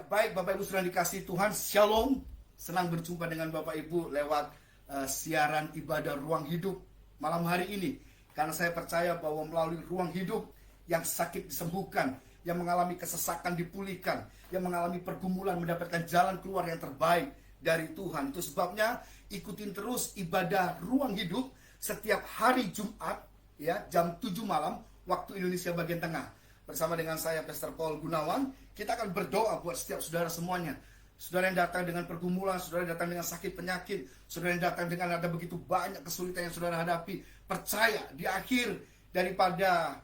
Baik Bapak Ibu sudah dikasih Tuhan, Shalom. Senang berjumpa dengan Bapak Ibu lewat siaran ibadah Ruang Hidup malam hari ini. Karena saya percaya bahwa melalui Ruang Hidup, yang sakit disembuhkan, yang mengalami kesesakan dipulihkan, yang mengalami pergumulan mendapatkan jalan keluar yang terbaik dari Tuhan. Itu sebabnya ikutin terus ibadah Ruang Hidup setiap hari Jumat ya, jam 7 malam waktu Indonesia bagian tengah. Bersama dengan saya Pastor Paul Gunawan, kita akan berdoa buat setiap saudara semuanya. Saudara yang datang dengan pergumulan, saudara yang datang dengan sakit penyakit, saudara yang datang dengan ada begitu banyak kesulitan yang saudara hadapi. Percaya di akhir daripada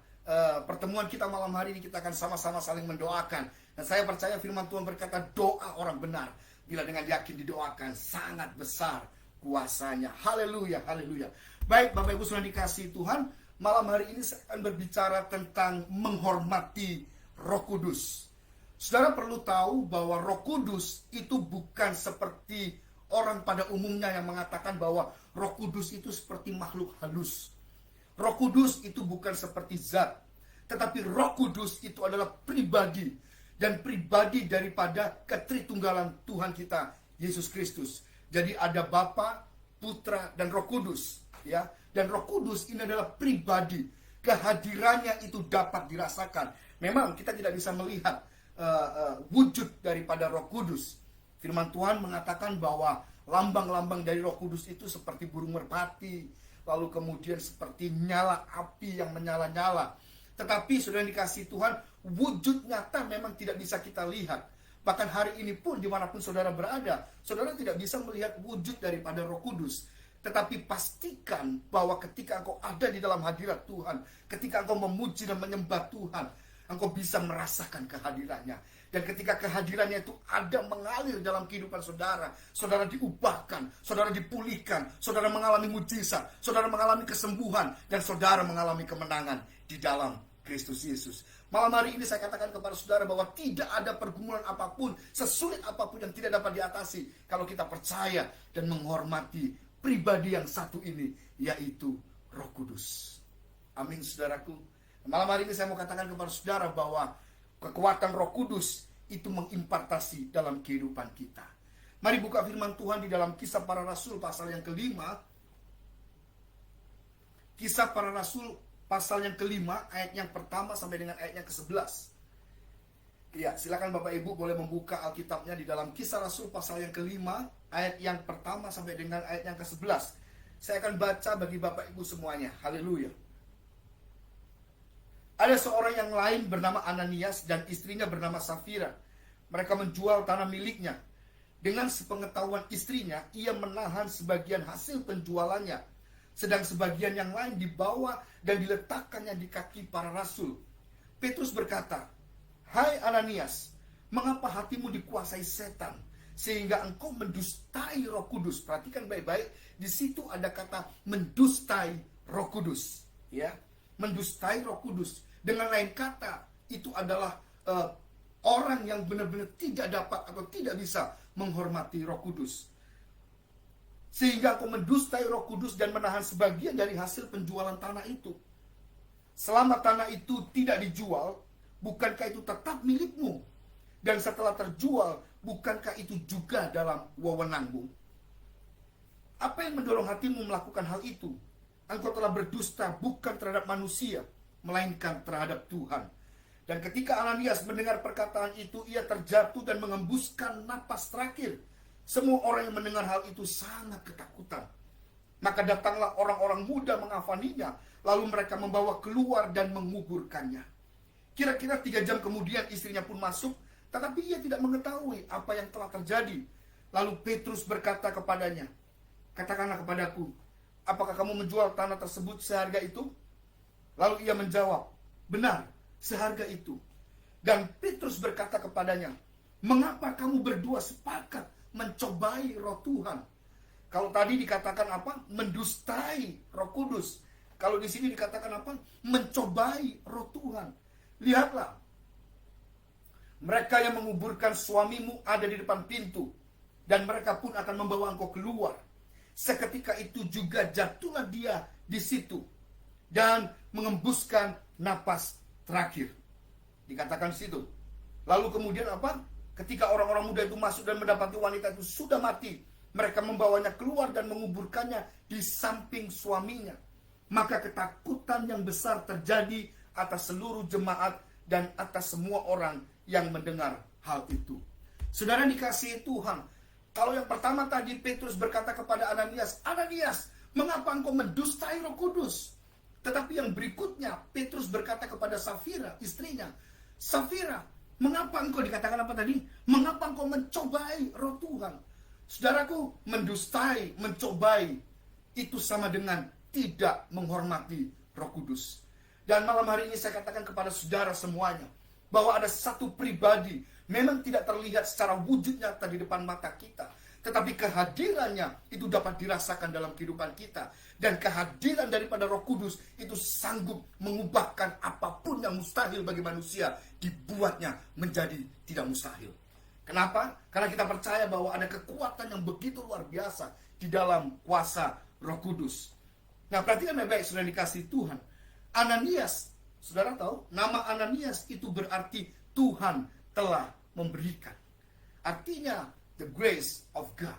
pertemuan kita malam hari ini, kita akan sama-sama saling mendoakan. Dan saya percaya firman Tuhan berkata, doa orang benar bila dengan yakin didoakan, sangat besar kuasanya. Haleluya, haleluya. Baik Bapak Ibu sudah dikasih Tuhan, malam hari ini saya akan berbicara tentang menghormati Roh Kudus. Saudara perlu tahu bahwa Roh Kudus itu bukan seperti orang pada umumnya yang mengatakan bahwa Roh Kudus itu seperti makhluk halus. Roh Kudus itu bukan seperti zat, tetapi Roh Kudus itu adalah pribadi, dan pribadi daripada ketritunggalan Tuhan kita Yesus Kristus. Jadi ada Bapa, Putra, dan Roh Kudus, ya. Dan Roh Kudus ini adalah pribadi. Kehadirannya itu dapat dirasakan. Memang kita tidak bisa melihat wujud daripada Roh Kudus. Firman Tuhan mengatakan bahwa lambang-lambang dari Roh Kudus itu seperti burung merpati, lalu kemudian seperti nyala api yang menyala-nyala. Tetapi sudah dikasih Tuhan, wujud nyata memang tidak bisa kita lihat. Bahkan hari ini pun dimanapun saudara berada, saudara tidak bisa melihat wujud daripada Roh Kudus. Tetapi pastikan bahwa ketika engkau ada di dalam hadirat Tuhan, ketika engkau memuji dan menyembah Tuhan, engkau bisa merasakan kehadirannya. Dan ketika kehadirannya itu ada mengalir dalam kehidupan saudara, saudara diubahkan, saudara dipulihkan, saudara mengalami mujizat, saudara mengalami kesembuhan, dan saudara mengalami kemenangan di dalam Kristus Yesus. Malam hari ini saya katakan kepada saudara bahwa tidak ada pergumulan apapun, sesulit apapun yang tidak dapat diatasi kalau kita percaya dan menghormati pribadi yang satu ini, yaitu Roh Kudus. Amin saudaraku. Malam hari ini saya mau katakan kepada saudara bahwa kekuatan Roh Kudus itu mengimpartasi dalam kehidupan kita. Mari buka firman Tuhan di dalam Kisah Para Rasul pasal yang kelima. Kisah Para Rasul pasal yang kelima, ayat yang pertama sampai dengan ayat yang ke-11. Ya, silakan Bapak Ibu boleh membuka Alkitabnya di dalam Kisah Rasul pasal yang kelima, ayat yang pertama sampai dengan ayat yang ke-11. Saya akan baca bagi Bapak Ibu semuanya. Haleluya. Ada seorang yang lain bernama Ananias dan istrinya bernama Safira. Mereka menjual tanah miliknya. Dengan sepengetahuan istrinya, ia menahan sebagian hasil penjualannya, sedang sebagian yang lain dibawa dan diletakkannya di kaki para rasul. Petrus berkata, "Hai Ananias, mengapa hatimu dikuasai setan sehingga engkau mendustai Roh Kudus?" Perhatikan baik-baik, di situ ada kata mendustai Roh Kudus, ya. Mendustai Roh Kudus. Dengan lain kata, itu adalah orang yang benar-benar tidak dapat atau tidak bisa menghormati Roh Kudus. Sehingga engkau mendustai Roh Kudus dan menahan sebagian dari hasil penjualan tanah itu. Selama tanah itu tidak dijual, bukankah itu tetap milikmu? Dan setelah terjual, bukankah itu juga dalam wewenangmu? Apa yang mendorong hatimu melakukan hal itu? Engkau telah berdusta bukan terhadap manusia, melainkan terhadap Tuhan. Dan ketika Ananias mendengar perkataan itu, ia terjatuh dan mengembuskan napas terakhir. Semua orang yang mendengar hal itu sangat ketakutan. Maka datanglah orang-orang muda mengafaninya, lalu mereka membawa keluar dan menguburkannya. Kira-kira 3 jam kemudian istrinya pun masuk, tetapi ia tidak mengetahui apa yang telah terjadi. Lalu Petrus berkata kepadanya, "Katakanlah kepadaku, apakah kamu menjual tanah tersebut seharga itu?" Lalu ia menjawab, "Benar, seharga itu." Dan Petrus berkata kepadanya, "Mengapa kamu berdua sepakat mencobai Roh Tuhan?" Kalau tadi dikatakan apa? Mendustai Roh Kudus. Kalau di sini dikatakan apa? Mencobai Roh Tuhan. Lihatlah, mereka yang menguburkan suamimu ada di depan pintu, dan mereka pun akan membawa engkau keluar. Seketika itu juga jatuhlah dia di situ dan mengembuskan napas terakhir. Dikatakan di situ. Lalu kemudian apa? Ketika orang-orang muda itu masuk dan mendapati wanita itu sudah mati, mereka membawanya keluar dan menguburkannya di samping suaminya. Maka ketakutan yang besar terjadi atas seluruh jemaat dan atas semua orang yang mendengar hal itu. Saudara dikasihi Tuhan, kalau yang pertama tadi Petrus berkata kepada Ananias, Ananias, mengapa engkau mendustai Roh Kudus? Tetapi yang berikutnya Petrus berkata kepada Safira, istrinya, Safira, mengapa engkau, dikatakan apa tadi? Mengapa engkau mencobai Roh Tuhan? Saudaraku, mendustai, mencobai, itu sama dengan tidak menghormati Roh Kudus. Dan malam hari ini saya katakan kepada saudara semuanya, bahwa ada satu pribadi, memang tidak terlihat secara wujud nyata di depan mata kita, tetapi kehadirannya itu dapat dirasakan dalam kehidupan kita. Dan kehadiran daripada Roh Kudus itu sanggup mengubahkan apapun yang mustahil bagi manusia, dibuatnya menjadi tidak mustahil. Kenapa? Karena kita percaya bahwa ada kekuatan yang begitu luar biasa di dalam kuasa Roh Kudus. Nah, perhatikan baik-baik, saudara dikasih Tuhan. Ananias, saudara tahu, nama Ananias itu berarti Tuhan telah memberikan. Artinya, the grace of God.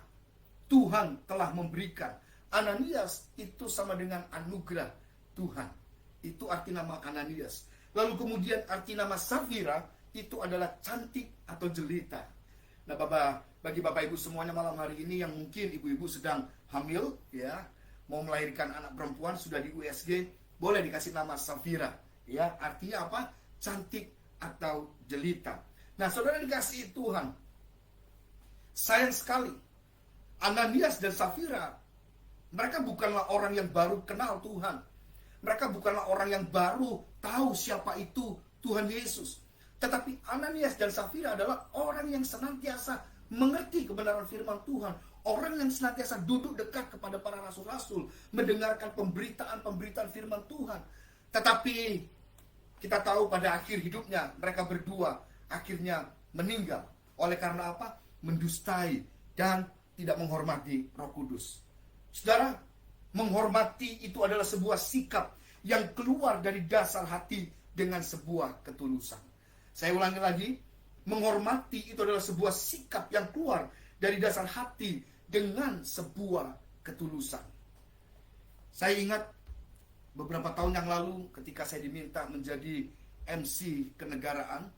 Tuhan telah memberikan. Ananias itu sama dengan anugerah Tuhan. Itu arti nama Ananias. Lalu kemudian arti nama Safira itu adalah cantik atau jelita. Nah, bagi Bapak Ibu semuanya malam hari ini yang mungkin ibu-ibu sedang hamil, ya, mau melahirkan anak perempuan, sudah di USG, boleh dikasih nama Safira, ya, artinya apa? Cantik atau jelita. Nah, saudara dikasihi Tuhan, sayang sekali, Ananias dan Safira, mereka bukanlah orang yang baru kenal Tuhan. Mereka bukanlah orang yang baru tahu siapa itu Tuhan Yesus. Tetapi Ananias dan Safira adalah orang yang senantiasa mengerti kebenaran firman Tuhan. Orang yang senantiasa duduk dekat kepada para rasul-rasul, mendengarkan pemberitaan firman Tuhan. Tetapi kita tahu pada akhir hidupnya mereka berdua akhirnya meninggal. Oleh karena apa? Mendustai dan tidak menghormati Roh Kudus. Saudara, menghormati itu adalah sebuah sikap yang keluar dari dasar hati dengan sebuah ketulusan. Saya ulangi lagi, menghormati itu adalah sebuah sikap yang keluar dari dasar hati dengan sebuah ketulusan. Saya ingat beberapa tahun yang lalu ketika saya diminta menjadi MC kenegaraan,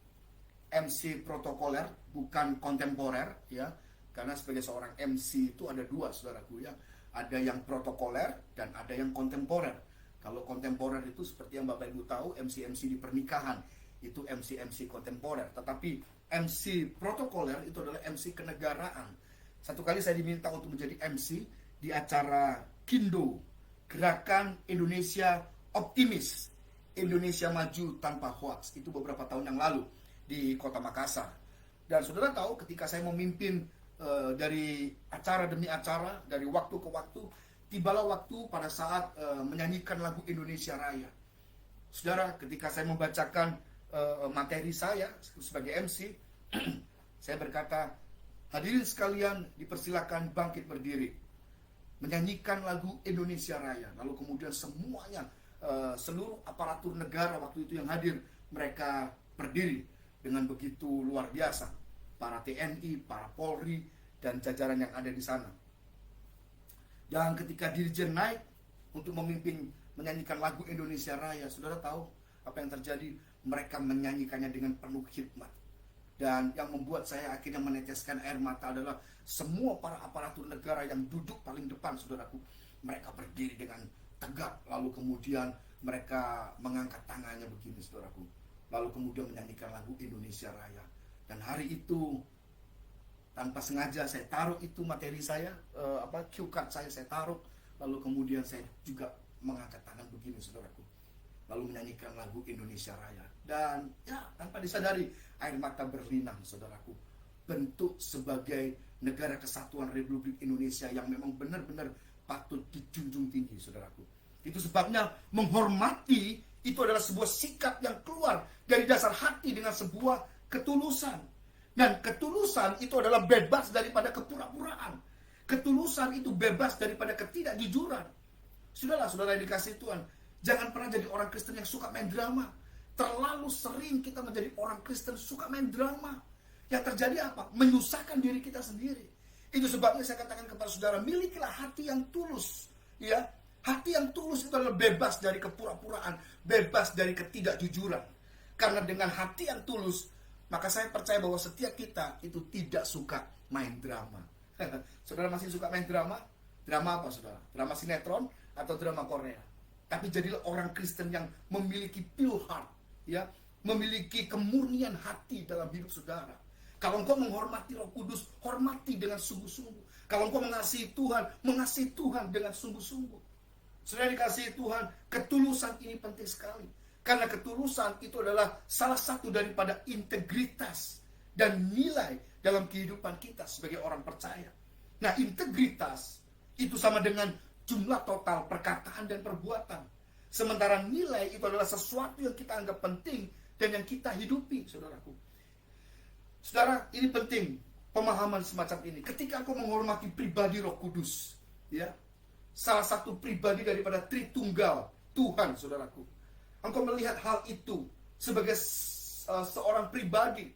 MC protokoler, bukan kontemporer, ya. Karena sebagai seorang MC itu ada dua, saudaraku, ya. Ada yang protokoler dan ada yang kontemporer. Kalau kontemporer itu seperti yang Bapak Ibu tahu, MC-MC di pernikahan itu MC-MC kontemporer. Tetapi MC protokoler itu adalah MC kenegaraan. Satu kali saya diminta untuk menjadi MC di acara Kindo, Gerakan Indonesia Optimis, Indonesia Maju Tanpa Hoax. Itu beberapa tahun yang lalu di Kota Makassar. Dan saudara tahu ketika saya memimpin dari acara demi acara, dari waktu ke waktu, tibalah waktu pada saat menyanyikan lagu Indonesia Raya. Saudara, ketika saya membacakan materi saya sebagai MC, saya berkata, hadirin sekalian dipersilakan bangkit berdiri, menyanyikan lagu Indonesia Raya. Lalu kemudian semuanya, seluruh aparatur negara waktu itu yang hadir, mereka berdiri dengan begitu luar biasa. Para TNI, para Polri, dan jajaran yang ada di sana. Dan ketika Dirjen naik untuk memimpin menyanyikan lagu Indonesia Raya, saudara tahu apa yang terjadi? Mereka menyanyikannya dengan penuh hikmat. Dan yang membuat saya akhirnya meneteskan air mata adalah semua para aparatur negara yang duduk paling depan, saudaraku. Mereka berdiri dengan tegak, lalu kemudian mereka mengangkat tangannya begini, saudaraku. Lalu kemudian menyanyikan lagu Indonesia Raya. Dan hari itu tanpa sengaja saya taruh itu materi saya, cue card saya taruh, lalu kemudian saya juga mengangkat tangan begini, saudaraku, lalu menyanyikan lagu Indonesia Raya. Dan ya, tanpa disadari air mata berlinang, saudaraku. Bentuk sebagai negara kesatuan Republik Indonesia yang memang benar-benar patut dijunjung tinggi, saudaraku. Itu sebabnya menghormati itu adalah sebuah sikap yang keluar dari dasar hati dengan sebuah ketulusan. Dan ketulusan itu adalah bebas daripada kepura-puraan. Ketulusan itu bebas daripada ketidakjujuran. Saudara yang dikasihi Tuhan, jangan pernah jadi orang Kristen yang suka main drama. Terlalu sering kita menjadi orang Kristen suka main drama. Yang terjadi apa? Menyusahkan diri kita sendiri. Itu sebabnya saya katakan kepada saudara, milikilah hati yang tulus. Ya, hati yang tulus itu adalah bebas dari kepura-puraan, bebas dari ketidakjujuran. Karena dengan hati yang tulus, maka saya percaya bahwa setiap kita itu tidak suka main drama. Saudara masih suka main drama? Drama apa saudara? Drama sinetron atau drama Korea? Tapi jadilah orang Kristen yang memiliki pure heart, ya, memiliki kemurnian hati dalam hidup saudara. Kalau engkau menghormati Roh Kudus, hormati dengan sungguh-sungguh. Kalau engkau mengasihi Tuhan dengan sungguh-sungguh. Saudara dikasihi Tuhan, ketulusan ini penting sekali. Karena ketulusan itu adalah salah satu daripada integritas dan nilai dalam kehidupan kita sebagai orang percaya. Nah, integritas itu sama dengan jumlah total perkataan dan perbuatan. Sementara nilai itu adalah sesuatu yang kita anggap penting dan yang kita hidupi, saudaraku. Saudara, ini penting pemahaman semacam ini. Ketika aku menghormati pribadi Roh Kudus, ya, salah satu pribadi daripada Tritunggal Tuhan, saudaraku, engkau melihat hal itu sebagai seorang pribadi.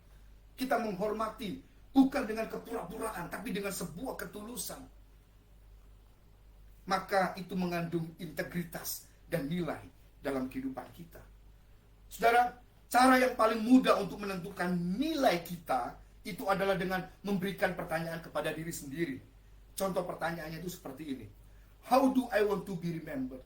Kita menghormati bukan dengan kepura-puraan, tapi dengan sebuah ketulusan. Maka itu mengandung integritas dan nilai dalam kehidupan kita. Saudara, cara yang paling mudah untuk menentukan nilai kita itu adalah dengan memberikan pertanyaan kepada diri sendiri. Contoh pertanyaannya itu seperti ini. How do I want to be remembered?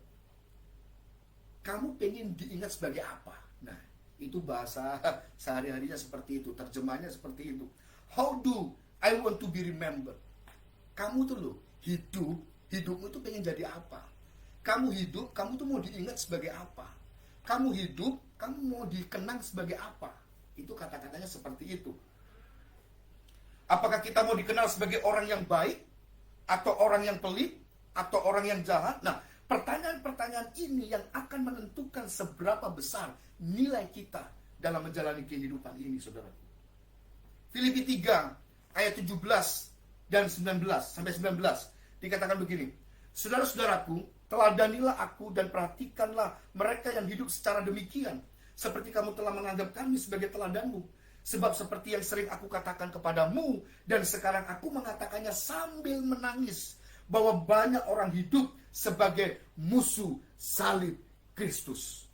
Kamu pengen diingat sebagai apa? Nah, itu bahasa sehari-harinya seperti itu. Terjemahnya seperti itu. How do I want to be remembered? Kamu tuh loh, hidupmu tuh pengen jadi apa? Kamu hidup, kamu tuh mau diingat sebagai apa? Kamu hidup, kamu mau dikenang sebagai apa? Itu kata-katanya seperti itu. Apakah kita mau dikenal sebagai orang yang baik? Atau orang yang pelit? Atau orang yang jahat? Nah, pertanyaan-pertanyaan ini yang akan menentukan seberapa besar nilai kita dalam menjalani kehidupan ini, saudara. Filipi 3 ayat 17 dan 19 sampai 19 dikatakan begini. Saudara-saudaraku, teladanilah aku dan perhatikanlah mereka yang hidup secara demikian, seperti kamu telah menganggap kami sebagai teladanmu. Sebab seperti yang sering aku katakan kepadamu, dan sekarang aku mengatakannya sambil menangis, bahwa banyak orang hidup sebagai musuh salib Kristus.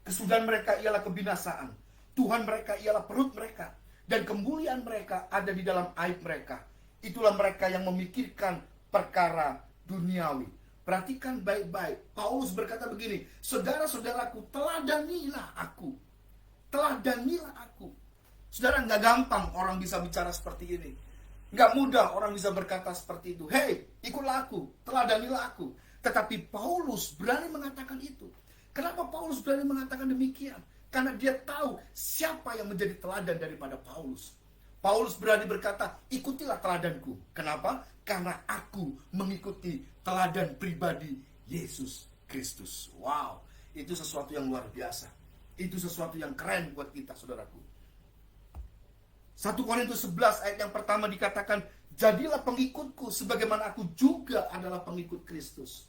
Kesudahan mereka ialah kebinasaan, Tuhan mereka ialah perut mereka, dan kemuliaan mereka ada di dalam aib mereka. Itulah mereka yang memikirkan perkara duniawi. Perhatikan baik-baik. Paulus berkata begini, saudara-saudaraku, teladanilah aku. Teladanilah aku. Saudara, nggak gampang orang bisa bicara seperti ini. Nggak mudah orang bisa berkata seperti itu. Hei, ikutlah aku, teladanilah aku. Tetapi Paulus berani mengatakan itu. Kenapa Paulus berani mengatakan demikian? Karena dia tahu siapa yang menjadi teladan daripada Paulus. Paulus berani berkata, ikutilah teladanku. Kenapa? Karena aku mengikuti teladan pribadi Yesus Kristus. Wow, itu sesuatu yang luar biasa. Itu sesuatu yang keren buat kita, saudaraku. 1 Korintus 11 ayat yang pertama dikatakan, jadilah pengikutku sebagaimana aku juga adalah pengikut Kristus.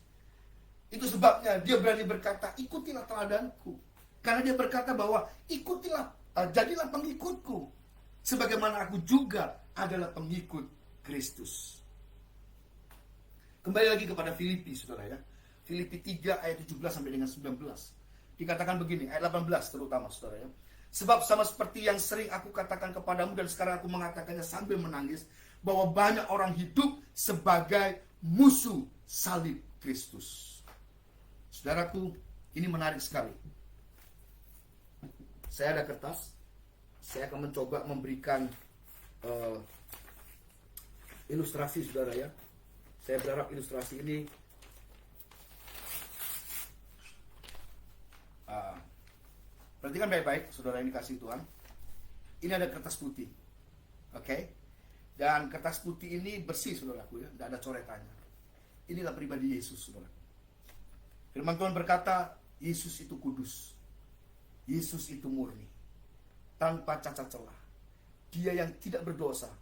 Itu sebabnya dia berani berkata, ikutilah teladanku. Karena dia berkata bahwa jadilah pengikutku sebagaimana aku juga adalah pengikut Kristus. Kembali lagi kepada Filipi, saudara ya. Filipi 3 ayat 17 sampai dengan 19. Dikatakan begini, ayat 18 terutama, saudara ya. Sebab sama seperti yang sering aku katakan kepadamu dan sekarang aku mengatakannya sambil menangis, bahwa banyak orang hidup sebagai musuh salib Kristus. Saudaraku, ini menarik sekali. Saya ada kertas. Saya akan mencoba memberikan ilustrasi, saudara ya. Saya berharap ilustrasi ini perhatikan baik-baik, saudara yang dikasihi Tuhan. Ini ada kertas putih, oke? Dan kertas putih ini bersih, saudaraku ya, tidak ada coretannya. Inilah pribadi Yesus, saudara. Firman Tuhan berkata, Yesus itu kudus, Yesus itu murni, tanpa cacat celah. Dia yang tidak berdosa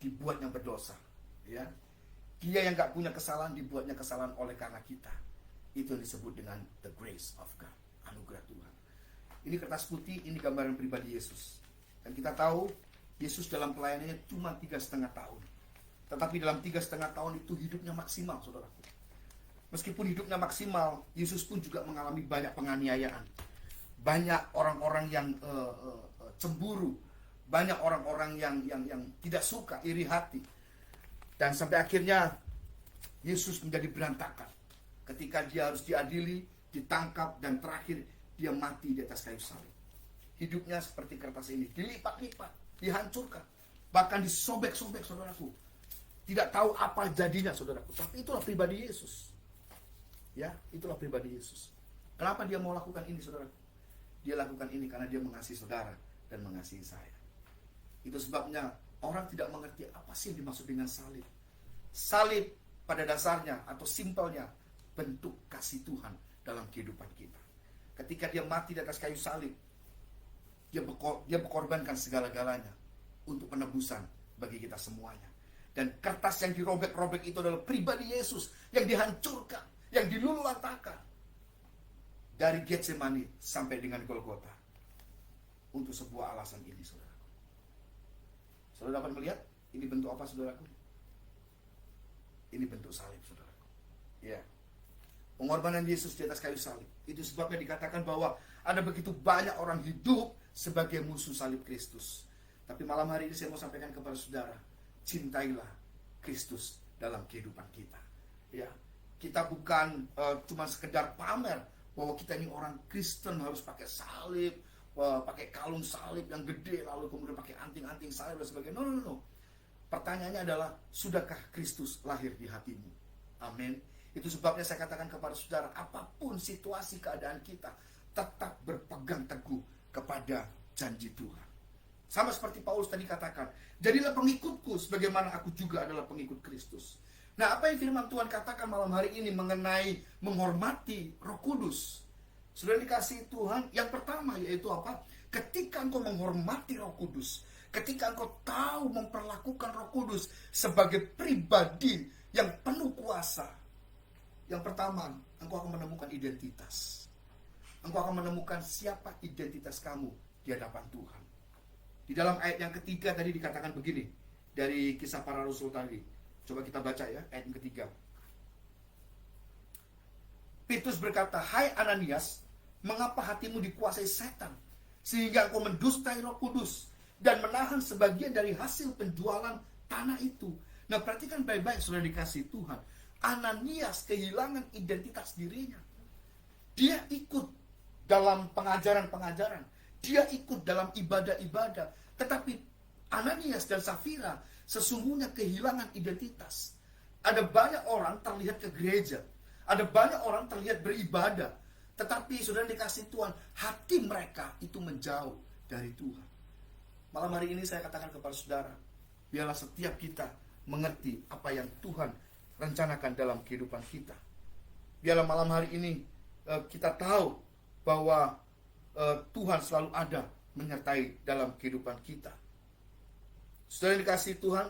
dibuatnya berdosa, ya. Dia yang gak punya kesalahan dibuatnya kesalahan oleh karena kita. Itu yang disebut dengan the grace of God, anugerah Tuhan. Ini kertas putih, ini gambaran pribadi Yesus. Dan kita tahu Yesus dalam pelayanannya cuma 3,5 tahun. Tetapi dalam 3,5 tahun itu hidupnya maksimal, saudaraku. Meskipun hidupnya maksimal, Yesus pun juga mengalami banyak penganiayaan. Banyak orang-orang yang cemburu. Banyak orang-orang yang tidak suka, iri hati. Dan sampai akhirnya Yesus menjadi berantakan. Ketika dia harus diadili, ditangkap, dan terakhir dia mati di atas kayu salib. Hidupnya seperti kertas ini, dilipat-lipat, dihancurkan, bahkan disobek-sobek, saudaraku. Tidak tahu apa jadinya, saudaraku. Tapi itulah pribadi Yesus. Ya, itulah pribadi Yesus. Kenapa dia mau lakukan ini, saudaraku? Dia lakukan ini karena dia mengasihi saudara dan mengasihi saya. Itu sebabnya orang tidak mengerti apa sih yang dimaksud dengan salib. Salib pada dasarnya atau simpelnya bentuk kasih Tuhan dalam kehidupan kita. Ketika dia mati di atas kayu salib, dia berkorbankan segala-galanya untuk penebusan bagi kita semuanya. Dan kertas yang dirobek-robek itu adalah pribadi Yesus yang dihancurkan, yang dilululantakan dari Getsemani sampai dengan Golgota untuk sebuah alasan ini, saudaraku. Saudara dapat melihat ini bentuk apa, saudaraku? Ini bentuk salib, saudaraku. Ya, pengorbanan Yesus di atas kayu salib. Itu sebabnya dikatakan bahwa ada begitu banyak orang hidup sebagai musuh salib Kristus. Tapi malam hari ini saya mau sampaikan kepada saudara, cintailah Kristus dalam kehidupan kita. Ya, kita bukan cuma sekedar pamer bahwa kita ini orang Kristen harus pakai salib, pakai kalung salib yang gede, lalu kemudian pakai anting-anting salib dan sebagainya. No. Pertanyaannya adalah, sudahkah Kristus lahir di hatimu? Amin. Itu sebabnya saya katakan kepada saudara, apapun situasi keadaan kita, tetap berpegang teguh kepada janji Tuhan. Sama seperti Paulus tadi katakan, jadilah pengikutku sebagaimana aku juga adalah pengikut Kristus. Nah, apa yang firman Tuhan katakan malam hari ini mengenai menghormati Roh Kudus? Sudah dikasih Tuhan, yang pertama yaitu apa? Ketika engkau menghormati Roh Kudus, ketika engkau tahu memperlakukan Roh Kudus sebagai pribadi yang penuh kuasa, yang pertama, engkau akan menemukan identitas. Engkau akan menemukan siapa identitas kamu di hadapan Tuhan. Di dalam ayat yang ketiga tadi dikatakan begini, dari Kisah Para Rasul tadi. Coba kita baca ya, ayat yang ketiga. Petrus berkata, "Hai Ananias, mengapa hatimu dikuasai setan, sehingga engkau mendustai Roh Kudus, dan menahan sebagian dari hasil penjualan tanah itu?" Nah, perhatikan baik-baik, sudah dikasih Tuhan. Ananias kehilangan identitas dirinya. Dia ikut dalam pengajaran-pengajaran. Dia ikut dalam ibadah-ibadah. Tetapi Ananias dan Safira sesungguhnya kehilangan identitas. Ada banyak orang terlihat ke gereja. Ada banyak orang terlihat beribadah. Tetapi sudah dikasih Tuhan, hati mereka itu menjauh dari Tuhan. Malam hari ini saya katakan kepada saudara, biarlah setiap kita mengerti apa yang Tuhan rencanakan dalam kehidupan kita. Biarlah malam hari ini kita tahu bahwa Tuhan selalu ada menyertai dalam kehidupan kita. Saudara yang dikasihi Tuhan,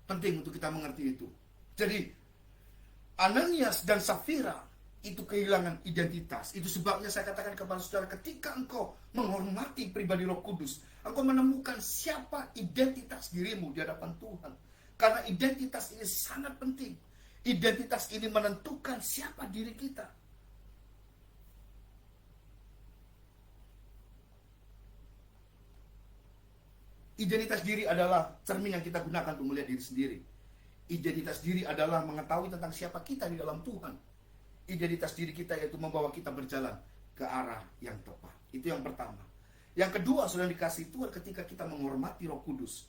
penting untuk kita mengerti itu. Jadi Ananias dan Safira itu kehilangan identitas. Itu sebabnya saya katakan kepada saudara, ketika engkau menghormati pribadi Roh Kudus, engkau menemukan siapa identitas dirimu di hadapan Tuhan. Karena identitas ini sangat penting. Identitas ini menentukan siapa diri kita. Identitas diri adalah cermin yang kita gunakan untuk melihat diri sendiri. Identitas diri adalah mengetahui tentang siapa kita di dalam Tuhan. Identitas diri kita yaitu membawa kita berjalan ke arah yang tepat. Itu yang pertama. Yang kedua, sudah dikasih Tuhan, ketika kita menghormati Roh Kudus,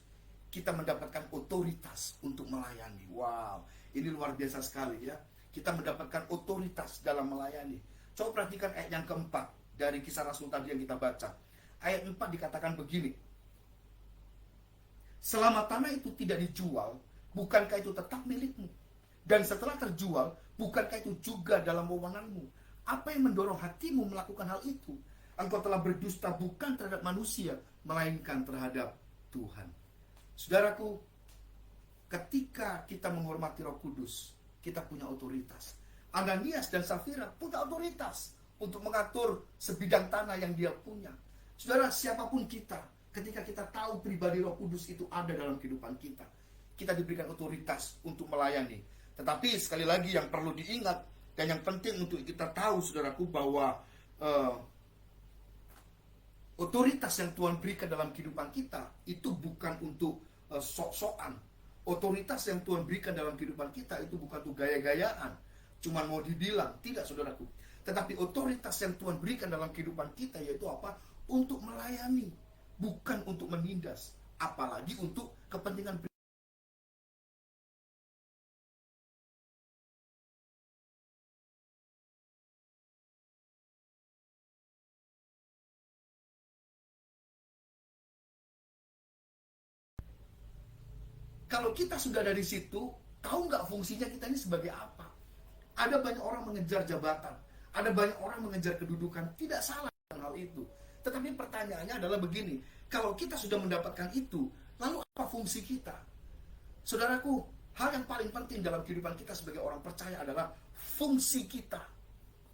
kita mendapatkan otoritas untuk melayani. Wow, ini luar biasa sekali ya. Kita mendapatkan otoritas dalam melayani. Coba perhatikan ayat yang keempat dari Kisah Rasul tadi yang kita baca. Ayat 4 dikatakan begini, selama tanah itu tidak dijual, bukankah itu tetap milikmu? Dan setelah terjual, bukankah itu juga dalam wewenangmu? Apa yang mendorong hatimu melakukan hal itu? Engkau telah berdusta bukan terhadap manusia, melainkan terhadap Tuhan. Saudaraku, ketika kita menghormati Roh Kudus, kita punya otoritas. Ananias dan Safira punya otoritas untuk mengatur sebidang tanah yang dia punya. Saudara, siapapun kita, Ketika kita tahu pribadi Roh Kudus itu ada dalam kehidupan kita, kita diberikan otoritas untuk melayani. Tetapi sekali lagi yang perlu diingat dan yang penting untuk kita tahu, saudaraku, bahwa otoritas yang Tuhan berikan dalam kehidupan kita itu bukan untuk sok-sokan. Otoritas yang Tuhan berikan dalam kehidupan kita itu bukan untuk gaya-gayaan, cuman mau dibilang, tidak, saudaraku. Tetapi otoritas yang Tuhan berikan dalam kehidupan kita yaitu apa? Untuk melayani, bukan untuk menindas, apalagi untuk kepentingan pribadi. Kalau kita sudah dari situ, tahu nggak fungsinya kita ini sebagai apa? Ada banyak orang mengejar jabatan, ada banyak orang mengejar kedudukan, tidak salah dengan hal itu. Tetapi pertanyaannya adalah begini, kalau kita sudah mendapatkan itu, lalu apa fungsi kita? Saudaraku, hal yang paling penting dalam kehidupan kita sebagai orang percaya adalah fungsi kita.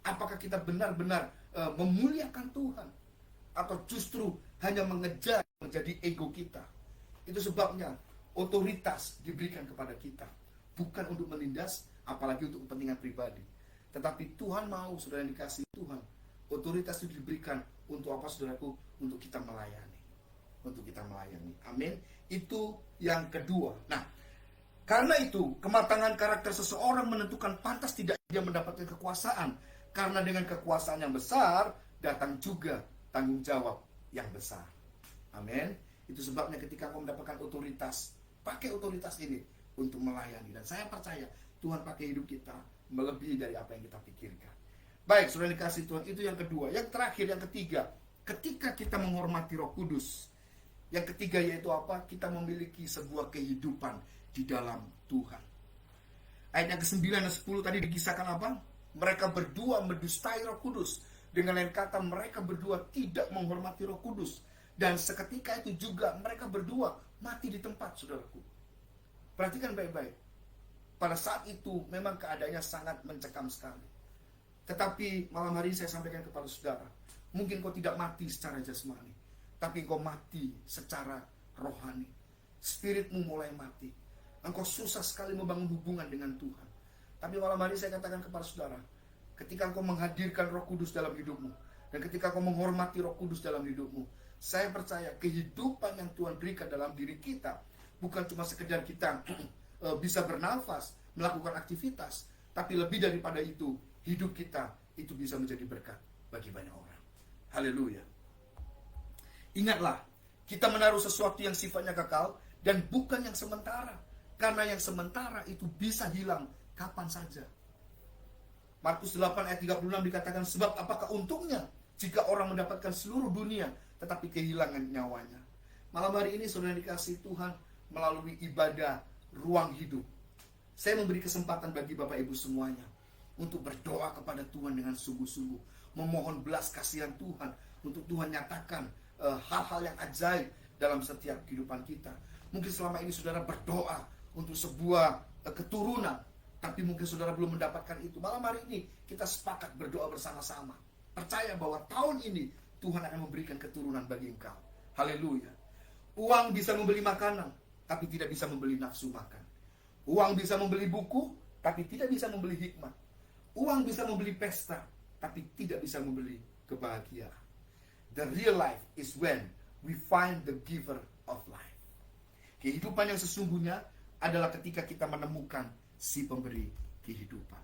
Apakah kita benar-benar memuliakan Tuhan, atau justru hanya mengejar menjadi ego kita? Itu sebabnya otoritas diberikan kepada kita, bukan untuk menindas, apalagi untuk kepentingan pribadi. Tetapi Tuhan mau, saudara yang dikasihi Tuhan, otoritas itu diberikan untuk apa, saudaraku? Untuk kita melayani. Untuk kita melayani. Amin. Itu yang kedua. Nah, karena itu kematangan karakter seseorang menentukan pantas tidak dia mendapatkan kekuasaan. Karena dengan kekuasaan yang besar datang juga tanggung jawab yang besar. Amin. Itu sebabnya ketika kau mendapatkan otoritas, pakai otoritas ini untuk melayani. Dan saya percaya Tuhan pakai hidup kita melebihi dari apa yang kita pikirkan. Baik, saudara dikasih Tuhan, itu yang kedua. Yang terakhir, yang ketiga, ketika kita menghormati Roh Kudus, yang ketiga yaitu apa? Kita memiliki sebuah kehidupan di dalam Tuhan. Ayat yang ke-9 dan 10 tadi dikisahkan apa? Mereka berdua mendustai Roh Kudus. Dengan lain kata, mereka berdua tidak menghormati Roh Kudus. Dan seketika itu juga mereka berdua mati di tempat, saudaraku. Perhatikan baik-baik. Pada saat itu memang keadaannya sangat mencekam sekali. Tetapi malam hari ini saya sampaikan kepada saudara, mungkin kau tidak mati secara jasmani, tapi kau mati secara rohani. Spiritmu mulai mati. Engkau susah sekali membangun hubungan dengan Tuhan. Tapi malam hari saya katakan kepada saudara, ketika engkau menghadirkan Roh Kudus dalam hidupmu, dan ketika engkau menghormati Roh Kudus dalam hidupmu, saya percaya kehidupan yang Tuhan berikan dalam diri kita bukan cuma sekedar kita bisa bernafas, melakukan aktivitas, tapi lebih daripada itu, hidup kita itu bisa menjadi berkat bagi banyak orang. Haleluya. Ingatlah, kita menaruh sesuatu yang sifatnya kekal dan bukan yang sementara. Karena yang sementara itu bisa hilang kapan saja. Markus 8 ayat 36 dikatakan, sebab apakah untungnya jika orang mendapatkan seluruh dunia tetapi kehilangan nyawanya. Malam hari ini saudara dikasih Tuhan, melalui ibadah ruang hidup, saya memberi kesempatan bagi Bapak Ibu semuanya untuk berdoa kepada Tuhan dengan sungguh-sungguh, memohon belas kasihan Tuhan, untuk Tuhan nyatakan hal-hal yang ajaib dalam setiap kehidupan kita. Mungkin selama ini saudara berdoa untuk sebuah keturunan, tapi mungkin saudara belum mendapatkan itu. Malam hari ini kita sepakat berdoa bersama-sama, percaya bahwa tahun ini Tuhan akan memberikan keturunan bagi engkau. Haleluya. Uang bisa membeli makanan, tapi tidak bisa membeli nafsu makan. Uang bisa membeli buku, tapi tidak bisa membeli hikmat. Uang bisa membeli pesta, tapi tidak bisa membeli kebahagiaan. The real life is when we find the giver of life. Kehidupan yang sesungguhnya adalah ketika kita menemukan si pemberi kehidupan.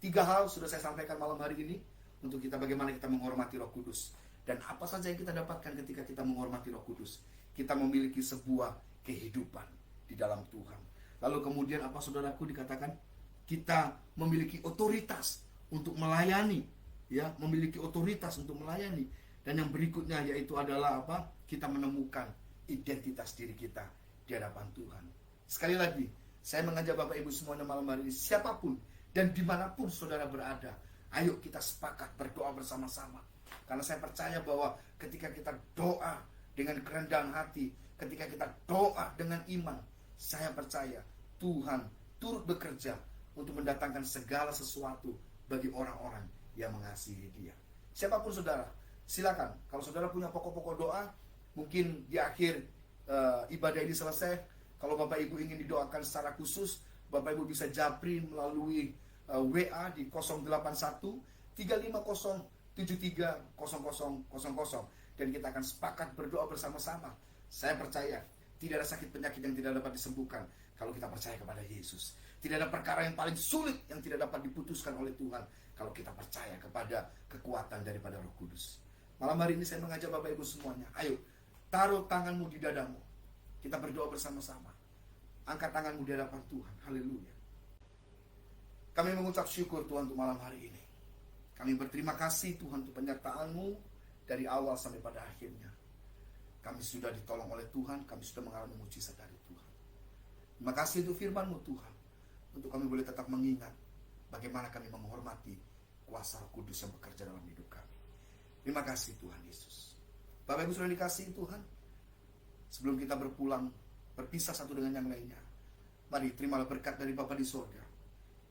3 hal sudah saya sampaikan malam hari ini untuk kita, bagaimana kita menghormati Roh Kudus. Dan apa saja yang kita dapatkan ketika kita menghormati Roh Kudus. Kita memiliki sebuah kehidupan di dalam Tuhan. Lalu kemudian apa, saudaraku, dikatakan kita memiliki otoritas untuk melayani, ya, memiliki otoritas untuk melayani. Dan yang berikutnya yaitu adalah apa? Kita menemukan identitas diri kita di hadapan Tuhan. Sekali lagi, saya mengajak Bapak Ibu semuanya malam hari ini, siapapun dan dimanapun saudara berada, ayo kita sepakat berdoa bersama-sama. Karena saya percaya bahwa ketika kita doa dengan kerendahan hati, ketika kita doa dengan iman, saya percaya Tuhan turut bekerja untuk mendatangkan segala sesuatu bagi orang-orang yang mengasihi Dia. Siapapun saudara, silakan. Kalau saudara punya pokok-pokok doa, Mungkin di akhir ibadah ini selesai, kalau Bapak Ibu ingin didoakan secara khusus, Bapak Ibu bisa japri melalui WA di 081 350 730000, dan kita akan sepakat berdoa bersama-sama. Saya percaya tidak ada sakit penyakit yang tidak dapat disembuhkan kalau kita percaya kepada Yesus. Tidak ada perkara yang paling sulit yang tidak dapat diputuskan oleh Tuhan kalau kita percaya kepada kekuatan daripada Roh Kudus. Malam hari ini saya mengajak Bapak Ibu semuanya, ayo taruh tanganmu di dadamu. Kita berdoa bersama-sama. Angkat tanganmu di hadapan Tuhan. Haleluya. Kami mengucap syukur Tuhan untuk malam hari ini. Kami berterima kasih Tuhan untuk penyertaan-Mu dari awal sampai pada akhirnya. Kami sudah ditolong oleh Tuhan, kami sudah mengalami mujizat dari Tuhan. Terima kasih untuk firman-Mu Tuhan, untuk kami boleh tetap mengingat bagaimana kami menghormati kuasa Roh Kudus yang bekerja dalam hidup kami. Terima kasih Tuhan Yesus. Bapak Ibu sudah dikasihi Tuhan. Sebelum kita berpulang, berpisah satu dengan yang lainnya, mari terimalah berkat dari Bapa di sorga,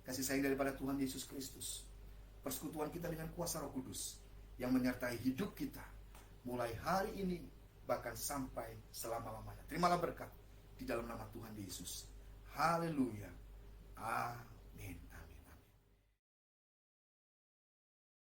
kasih sayang daripada Tuhan Yesus Kristus, persekutuan kita dengan kuasa Roh Kudus yang menyertai hidup kita mulai hari ini bahkan sampai selama-lamanya. Terimalah berkat di dalam nama Tuhan Yesus. Haleluya. Amin.